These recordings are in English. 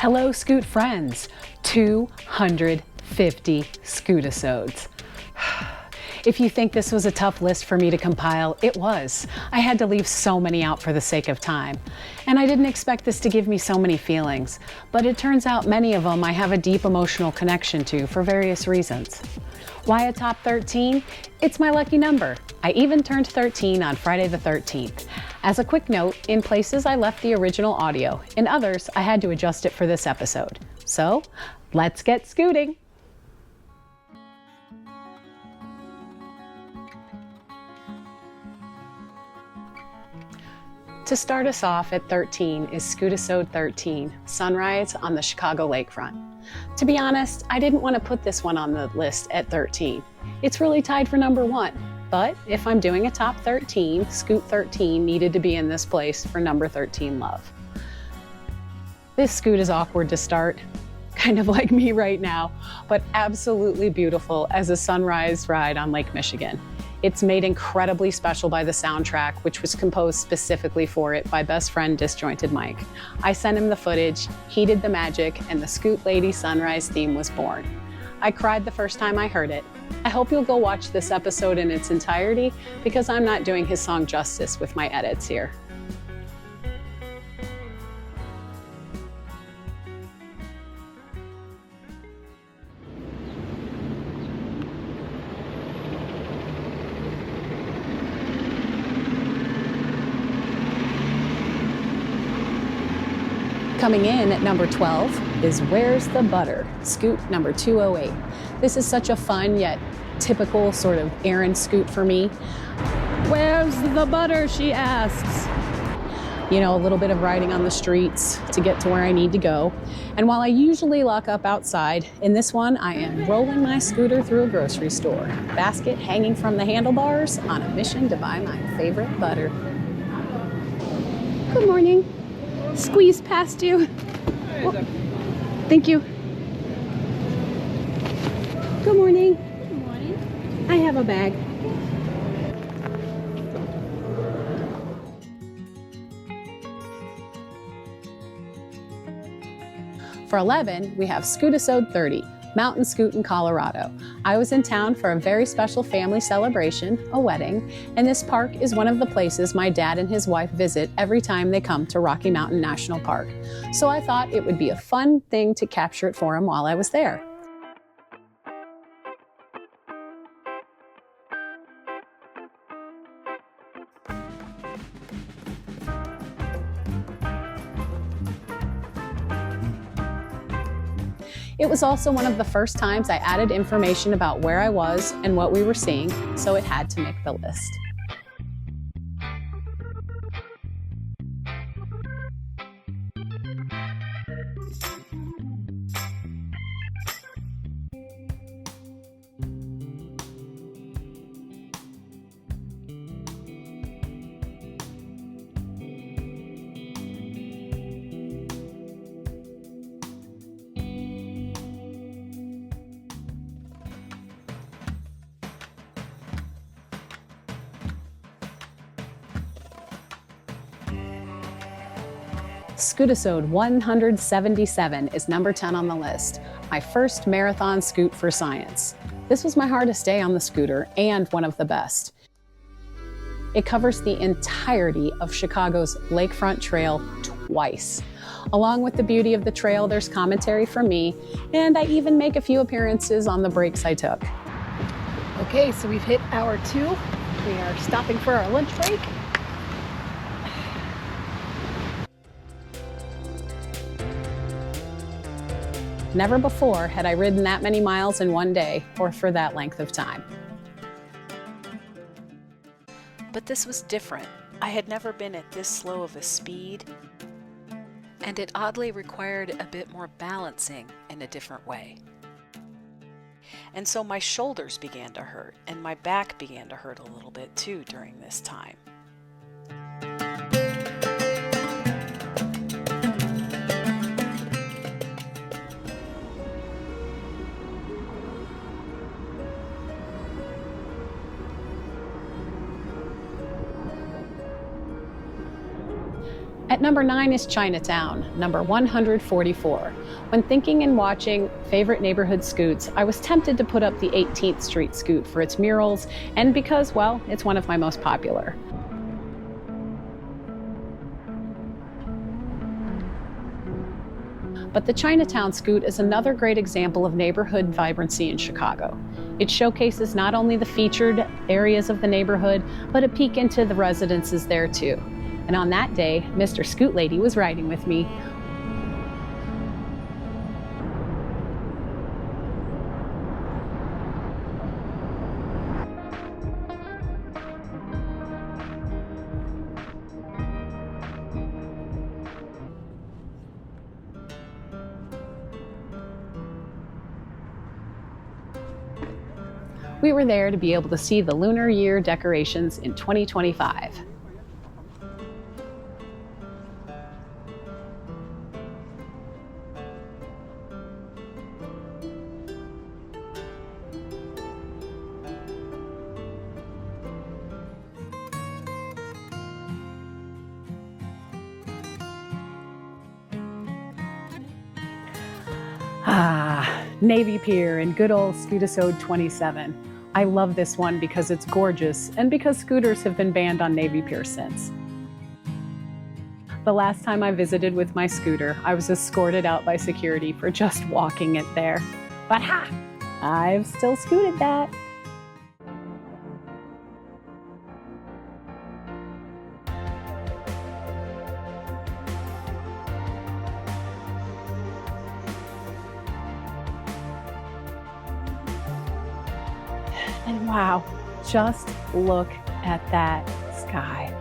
Hello, Scoot friends. 250 scootisodes. If you think this was a tough list for me to compile, it was. I had to leave so many out for the sake of time. And I didn't expect this to give me so many feelings, but it turns out many of them I have a deep emotional connection to for various reasons. Why a top 13? It's my lucky number. I even turned 13 on Friday the 13th. As a quick note, in places I left the original audio, in others I had to adjust it for this episode. So, let's get scooting. To start us off at 13 is scootisode 13, Sunrise on the Chicago Lakefront. To be honest, I didn't want to put this one on the list at 13. It's really tied for number 1, but if I'm doing a top 13, Scoot 13 needed to be in this place for number 13 love. This scoot is awkward to start, kind of like me right now, but absolutely beautiful as a sunrise ride on Lake Michigan. It's made incredibly special by the soundtrack, which was composed specifically for it by best friend Disjointed Mike. I sent him the footage, he did the magic, and the Scoot Lady Sunrise theme was born. I cried the first time I heard it. I hope you'll go watch this episode in its entirety because I'm not doing his song justice with my edits here. Coming in at number 12 is Where's the Butter, Scoot number 208. This is such a fun yet typical sort of errand scoot for me. Where's the butter, she asks. You know, a little bit of riding on the streets to get to where I need to go. And while I usually lock up outside, in this one I am rolling my scooter through a grocery store, basket hanging from the handlebars, on a mission to buy my favorite butter. Good morning. Squeeze past you. Oh, thank you. Good morning. Good morning. I have a bag. For 11, we have scootisode 30, Mountain Scoot in Colorado. I was in town for a very special family celebration, a wedding, and this park is one of the places my dad and his wife visit every time they come to Rocky Mountain National Park. So I thought it would be a fun thing to capture it for him while I was there. It was also one of the first times I added information about where I was and what we were seeing, so it had to make the list. Scootisode 177 is number 10 on the list, my first marathon scoot for science. This was my hardest day on the scooter and one of the best. It covers the entirety of Chicago's Lakefront Trail twice. Along with the beauty of the trail, there's commentary from me, and I even make a few appearances on the breaks I took. Okay, so we've hit hour 2. We are stopping for our lunch break. Never before had I ridden that many miles in one day, or for that length of time. But this was different. I had never been at this slow of a speed, and it oddly required a bit more balancing in a different way. And so my shoulders began to hurt, and my back began to hurt a little bit too during this time. At At number 9 is Chinatown, number 144. When thinking and watching favorite neighborhood scoots, I was tempted to put up the 18th Street Scoot for its murals and because, well, it's one of my most popular. But the Chinatown Scoot is another great example of neighborhood vibrancy in Chicago. It showcases not only the featured areas of the neighborhood, but a peek into the residences there too. And on that day, Mr. Scootlady was riding with me. We were there to be able to see the Lunar Year decorations in 2025. Navy Pier and good old scootisode 27. I love this one because it's gorgeous and because scooters have been banned on Navy Pier since. The last time I visited with my scooter, I was escorted out by security for just walking it there. But ha! I've still scooted that. And wow, just look at that sky.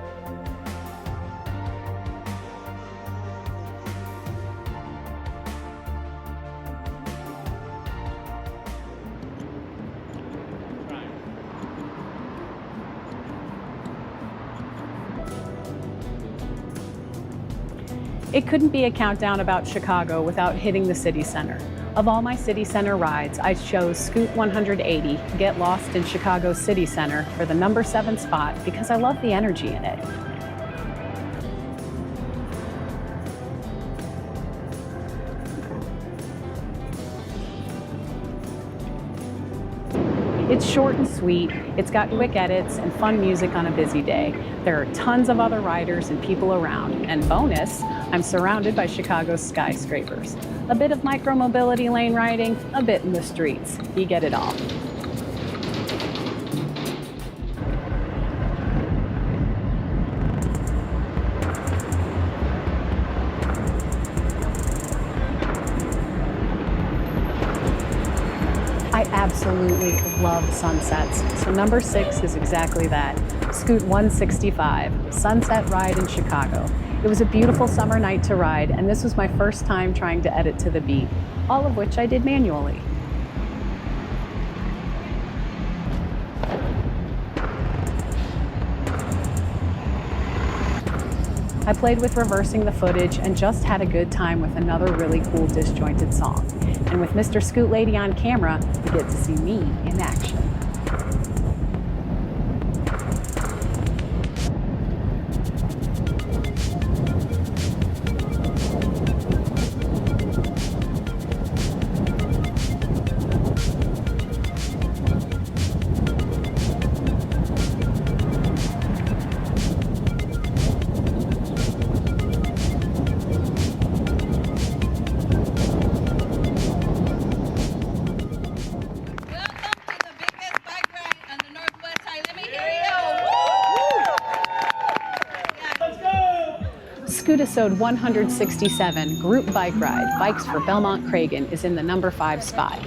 It couldn't be a countdown about Chicago without hitting the city center. Of all my city center rides, I chose Scoot 180, Get Lost in Chicago City Center, for the number 7 spot because I love the energy in it. It's short and sweet, it's got quick edits and fun music on a busy day. There are tons of other riders and people around, and bonus, I'm surrounded by Chicago's skyscrapers. A bit of micromobility lane riding, a bit in the streets. You get it all. I absolutely love sunsets, so number 6 is exactly that. Scoot 165, Sunset Ride in Chicago. It was a beautiful summer night to ride, and this was my first time trying to edit to the beat, all of which I did manually. I played with reversing the footage and just had a good time with another really cool disjointed song. And with Mr. Scootlady on camera, you get to see me in action. Scootisode 167, Group Bike Ride, Bikes for Belmont Cragen, is in the number 5 spot.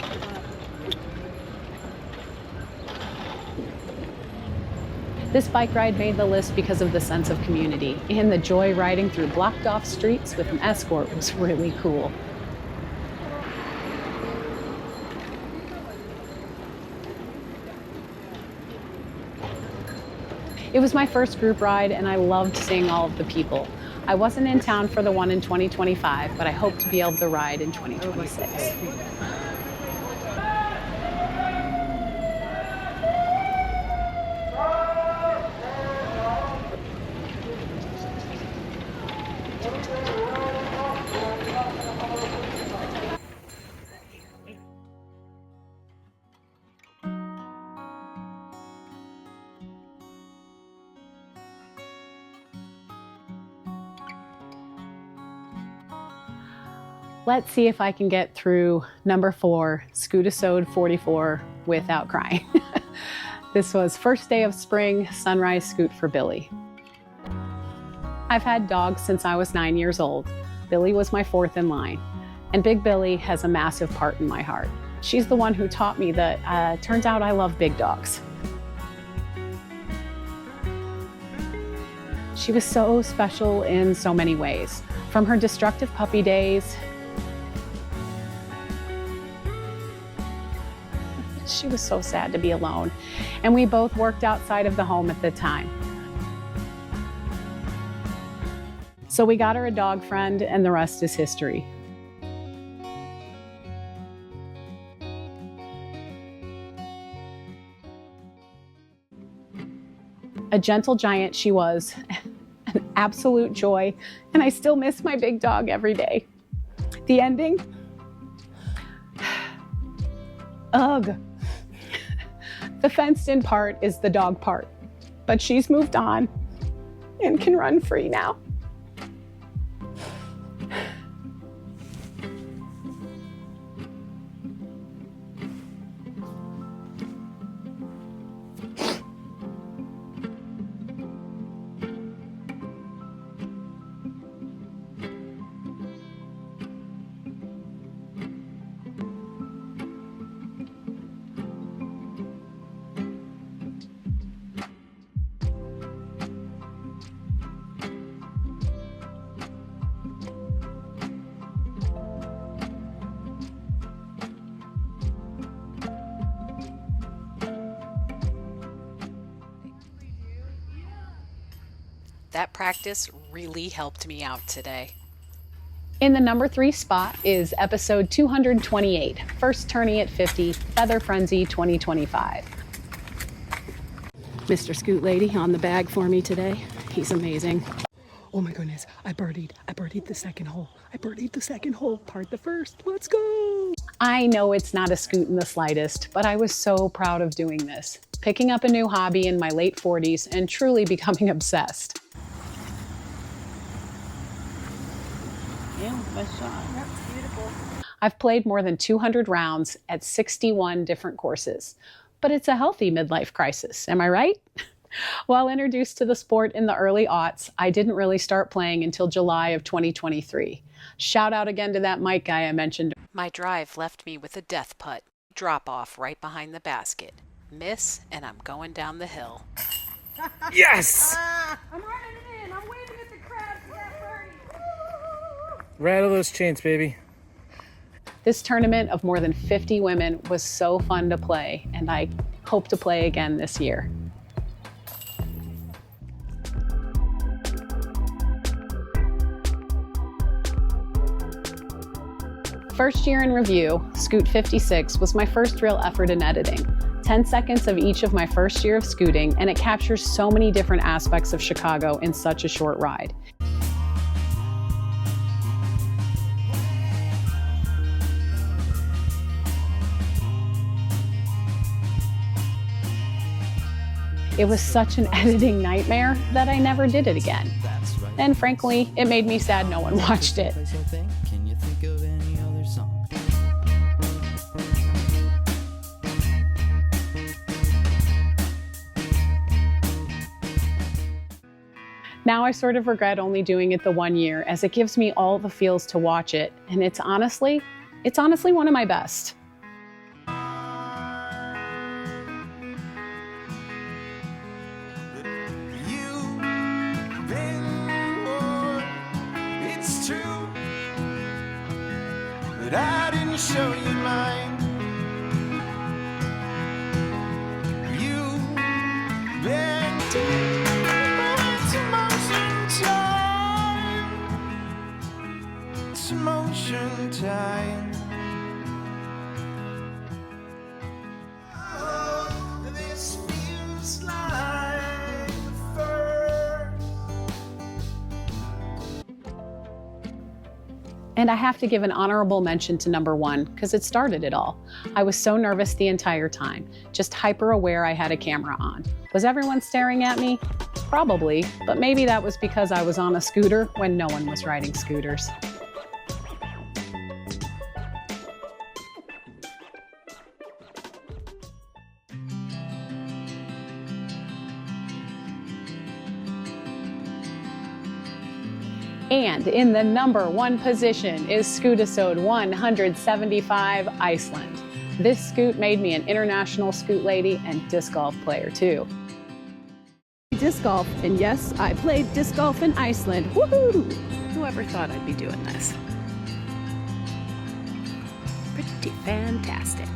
This bike ride made the list because of the sense of community, and the joy riding through blocked off streets with an escort was really cool. It was my first group ride and I loved seeing all of the people. I wasn't in town for the one in 2025, but I hope to be able to ride in 2026. Let's see if I can get through number 4, scootisode 44, without crying. This was first day of spring, sunrise scoot for Billy. I've had dogs since I was 9 years old. Billy was my 4th in line. And Big Billy has a massive part in my heart. She's the one who taught me that turns out I love big dogs. She was so special in so many ways. From her destructive puppy days, she was so sad to be alone. And we both worked outside of the home at the time. So we got her a dog friend, and the rest is history. A gentle giant she was, an absolute joy, and I still miss my big dog every day. The ending? Ugh. The fenced-in part is the dog part, but she's moved on and can run free now. That practice really helped me out today. In the number 3 spot is episode 228, first tourney at 50, Feather Frenzy 2025. Mr. Scoot Lady on the bag for me today. He's amazing. Oh my goodness, I birdied the second hole. Part the first, let's go. I know it's not a scoot in the slightest, but I was so proud of doing this. Picking up a new hobby in my late 40s and truly becoming obsessed. Yeah, nice shot. That's beautiful. I've played more than 200 rounds at 61 different courses, but it's a healthy midlife crisis, am I right? While introduced to the sport in the early aughts, I didn't really start playing until July of 2023. Shout out again to that Mike guy I mentioned. My drive left me with a death putt, drop off right behind the basket. Miss, and I'm going down the hill. Yes! I'm running it in. I'm waving at the crowd for that birdie. Rattle those chains, baby. This tournament of more than 50 women was so fun to play, and I hope to play again this year. First year in review, Scoot 56 was my first real effort in editing. 10 seconds of each of my first year of scooting, and it captures so many different aspects of Chicago in such a short ride. It was such an editing nightmare that I never did it again. And frankly, it made me sad no one watched it. Can you think of any other song? Now I sort of regret only doing it the 1 year, as it gives me all the feels to watch it, and it's honestly one of my best. It's true, but I didn't show you mine. You've been it's motion time. Oh, this feels like the first. And I have to give an honorable mention to number 1, because it started it all. I was so nervous the entire time, just hyper aware I had a camera on. Was everyone staring at me? Probably, but maybe that was because I was on a scooter when no one was riding scooters. And in the number 1 position is scootisode 175 Iceland. This scoot made me an international scoot lady and disc golf player too. Disc golf, and yes, I played disc golf in Iceland. Woohoo! Whoever thought I'd be doing this? Pretty fantastic.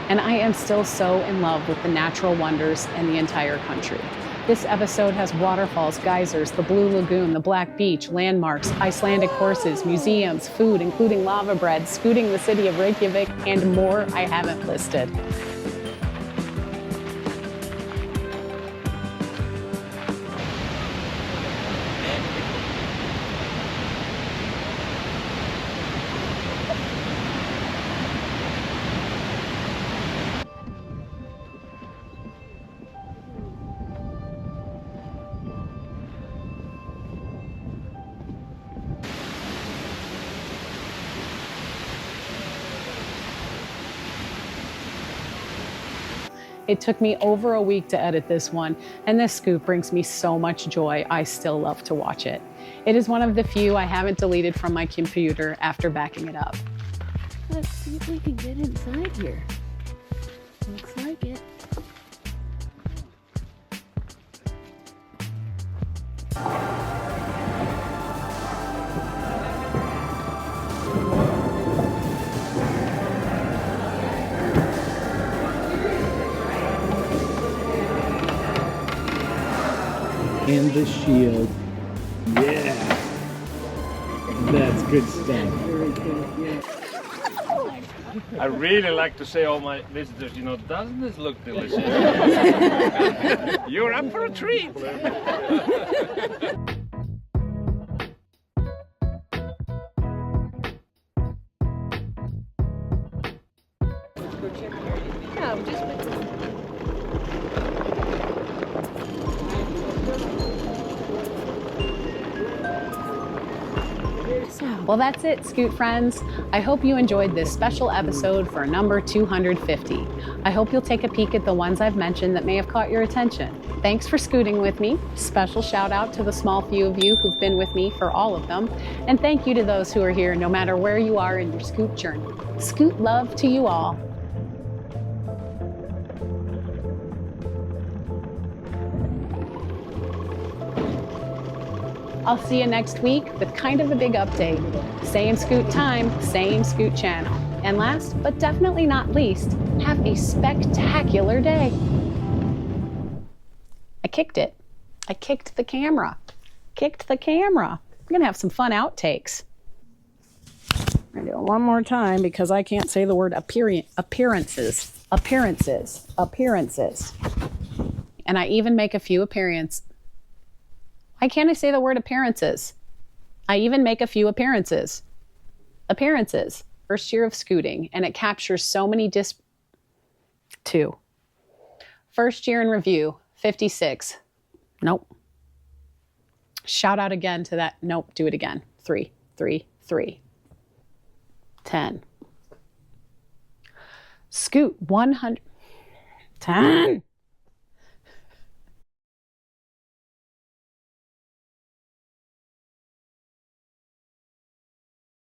And I am still so in love with the natural wonders in the entire country. This episode has waterfalls, geysers, the Blue Lagoon, the Black Beach, landmarks, Icelandic horses, museums, food, including lava bread, scooting the city of Reykjavik, and more I haven't listed. It took me over a week to edit this one, and this scoop brings me so much joy. I still love to watch it. It is one of the few I haven't deleted from my computer after backing it up. Let's see if we can get inside here. Looks like it. And the shield. Yeah. That's good stuff. I really like to say all my visitors, you know, doesn't this look delicious? You're up for a treat. Well, that's it, Scoot friends. I hope you enjoyed this special episode for number 250. I hope you'll take a peek at the ones I've mentioned that may have caught your attention. Thanks for scooting with me. Special shout out to the small few of you who've been with me for all of them. And thank you to those who are here no matter where you are in your scoot journey. Scoot love to you all. I'll see you next week with kind of a big update. Same scoot time, same scoot channel. And last, but definitely not least, have a spectacular day. I kicked it. I kicked the camera. Kicked the camera. We're gonna have some fun outtakes. I'm gonna do it one more time because I can't say the word appearances. Appearances. Appearances. And I even make a few appearances. Why can't I say the word appearances? I even make a few appearances. Appearances. First year of scooting, and it captures so many two. First year in review, 56. Nope. Shout out again to that. Nope, do it again. 3, 3, 3. 10. Scoot 100. 10.